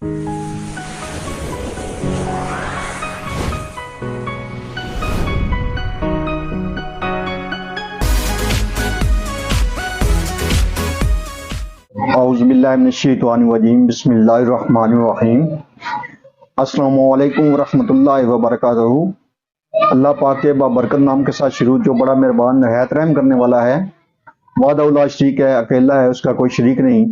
اعوذ باللہ من الشیطان الرجیم، بسم اللہ الرحمن الرحیم۔ السلام علیکم ورحمۃ اللہ وبرکاتہ۔ اللہ پاک کے بابرکت نام کے ساتھ شروع، جو بڑا مہربان نہایت رحم کرنے والا ہے، وحدہ لا شریک ہے، اکیلا ہے، اس کا کوئی شریک نہیں۔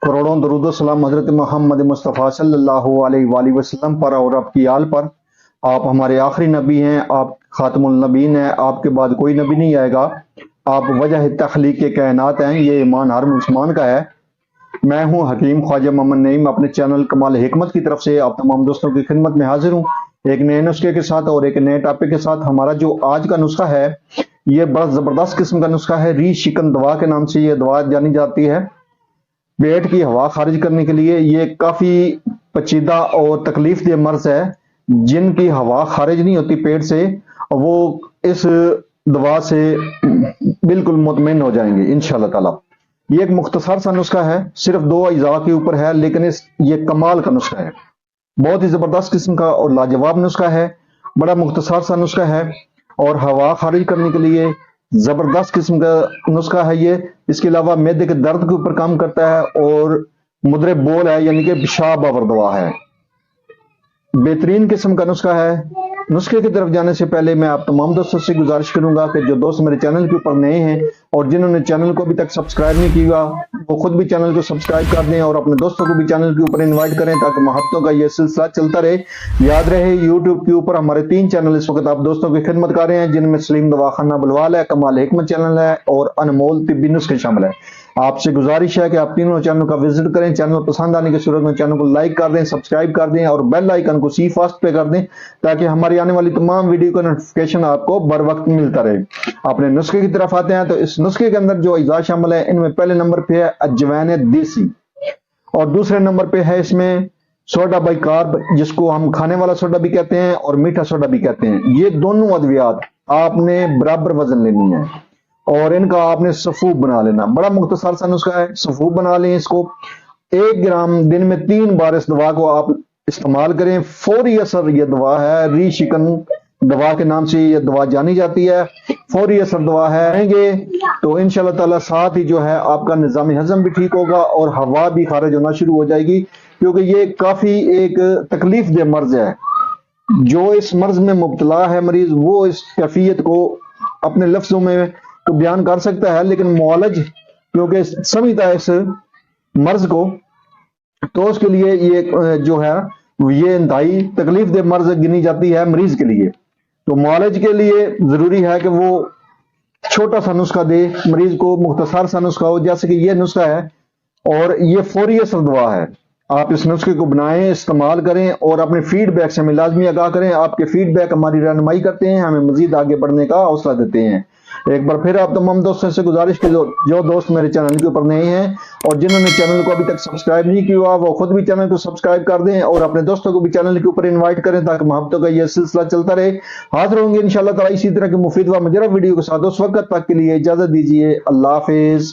کروڑوں درود و سلام حضرت محمد مصطفیٰ صلی اللہ علیہ وآلہ وسلم پر اور آپ کی آل پر۔ آپ ہمارے آخری نبی ہیں، آپ خاتم النبیین ہیں، آپ کے بعد کوئی نبی نہیں آئے گا، آپ وجہ تخلیق کے کائنات ہیں، یہ ایمان ہر مسلمان کا ہے۔ میں ہوں حکیم خواجہ محمد نعیم، اپنے چینل کمال حکمت کی طرف سے آپ تمام دوستوں کی خدمت میں حاضر ہوں، ایک نئے نسخے کے ساتھ اور ایک نئے ٹاپک کے ساتھ۔ ہمارا جو آج کا نسخہ ہے یہ بڑا زبردست قسم کا نسخہ ہے، ری شکن دوا کے نام سے یہ دوا جانی جاتی ہے، پیٹ کی ہوا خارج کرنے کے لیے۔ یہ کافی پیچیدہ اور تکلیف دہ مرض ہے، جن کی ہوا خارج نہیں ہوتی پیٹ سے، وہ اس دوا سے بالکل مطمئن ہو جائیں گے انشاءاللہ تعالی۔ یہ ایک مختصر سا نسخہ ہے، صرف 2 اجزاء کے اوپر ہے، لیکن یہ کمال کا نسخہ ہے، بہت ہی زبردست قسم کا اور لاجواب نسخہ ہے، بڑا مختصر سا نسخہ ہے اور ہوا خارج کرنے کے لیے زبردست قسم کا نسخہ ہے یہ۔ اس کے علاوہ معدے کے درد کے اوپر کام کرتا ہے اور مدر بول ہے، یعنی کہ پیشاب آور دوا ہے، بہترین قسم کا نسخہ ہے۔ نسخے کی طرف جانے سے پہلے میں آپ تمام دوستوں سے گزارش کروں گا کہ جو دوست میرے چینل کے اوپر نئے ہیں اور جنہوں نے چینل کو ابھی تک سبسکرائب نہیں کیا، وہ خود بھی چینل کو سبسکرائب کر دیں اور اپنے دوستوں کو بھی چینل کے اوپر انوائٹ کریں، تاکہ محبتوں کا یہ سلسلہ چلتا رہے۔ یاد رہے یوٹیوب کے اوپر ہمارے 3 چینل اس وقت آپ دوستوں کی خدمت کر رہے ہیں، جن میں سلیم دواخانہ بلوال ہے، کمال حکمت چینل ہے اور انمول طبی نسخے شامل ہے۔ آپ سے گزارش ہے کہ آپ تینوں چینل کا وزٹ کریں، چینل پسند آنے کی صورت میں چینل کو لائک کر دیں، سبسکرائب کر دیں اور بیل آئیکن کو سی فاسٹ پہ کر دیں، تاکہ ہماری آنے والی تمام ویڈیو کا نوٹیفیکیشن آپ کو بر وقت ملتا رہے۔ اپنے نسخے کی طرف آتے ہیں تو اس نسخے کے اندر جو اجزاء شامل ہیں، ان میں پہلے نمبر پہ ہے اجوین دیسی، اور دوسرے نمبر پہ ہے اس میں سوڈا بائی کارب، جس کو ہم کھانے والا سوڈا بھی کہتے ہیں اور میٹھا سوڈا بھی کہتے ہیں۔ یہ دونوں ادویات آپ نے برابر وزن لینی ہے اور ان کا آپ نے صفوف بنا لینا۔ بڑا مختصر سا نسخہ ہے، صفوف بنا لیں اس کو۔ 1 گرام دن میں 3 بار اس دوا کو آپ استعمال کریں، فوری اثر یہ دوا ہے، ری شکن دوا کے نام سے یہ دوا جانی جاتی ہے، فوری اثر دوا ہے۔ رہیں گے تو انشاءاللہ تعالی ساتھ ہی جو ہے آپ کا نظام ہضم بھی ٹھیک ہوگا اور ہوا بھی خارج ہونا شروع ہو جائے گی، کیونکہ یہ کافی ایک تکلیف دہ مرض ہے۔ جو اس مرض میں مبتلا ہے مریض، وہ اس کیفیت کو اپنے لفظوں میں تو بیان کر سکتا ہے، لیکن معالج کیونکہ سمجھتا ہے اس مرض کو، تو اس کے لیے یہ جو ہے یہ انتہائی تکلیف دہ مرض گنی جاتی ہے مریض کے لیے۔ تو معالج کے لیے ضروری ہے کہ وہ چھوٹا سا نسخہ دے مریض کو، مختصر سا نسخہ ہو، جیسے کہ یہ نسخہ ہے اور یہ فوری اثر دوا ہے۔ آپ اس نسخے کو بنائیں، استعمال کریں اور اپنے فیڈ بیک سے ہمیں لازمی آگاہ کریں۔ آپ کے فیڈ بیک ہماری رہنمائی کرتے ہیں، ہمیں مزید آگے بڑھنے کا حوصلہ دیتے ہیں۔ ایک بار پھر آپ تمام دوستوں سے گزارش کی، جو دوست میرے چینل کے اوپر نئے ہیں اور جنہوں نے چینل کو ابھی تک سبسکرائب نہیں کیا، وہ خود بھی چینل کو سبسکرائب کر دیں اور اپنے دوستوں کو بھی چینل کے اوپر انوائٹ کریں، تاکہ محبتوں کا یہ سلسلہ چلتا رہے۔ حاضر ہوں گے انشاءاللہ تعالی اسی طرح کی مفید و مجرب ویڈیو کے ساتھ، اس وقت تک کے لیے اجازت دیجیے، اللہ حافظ۔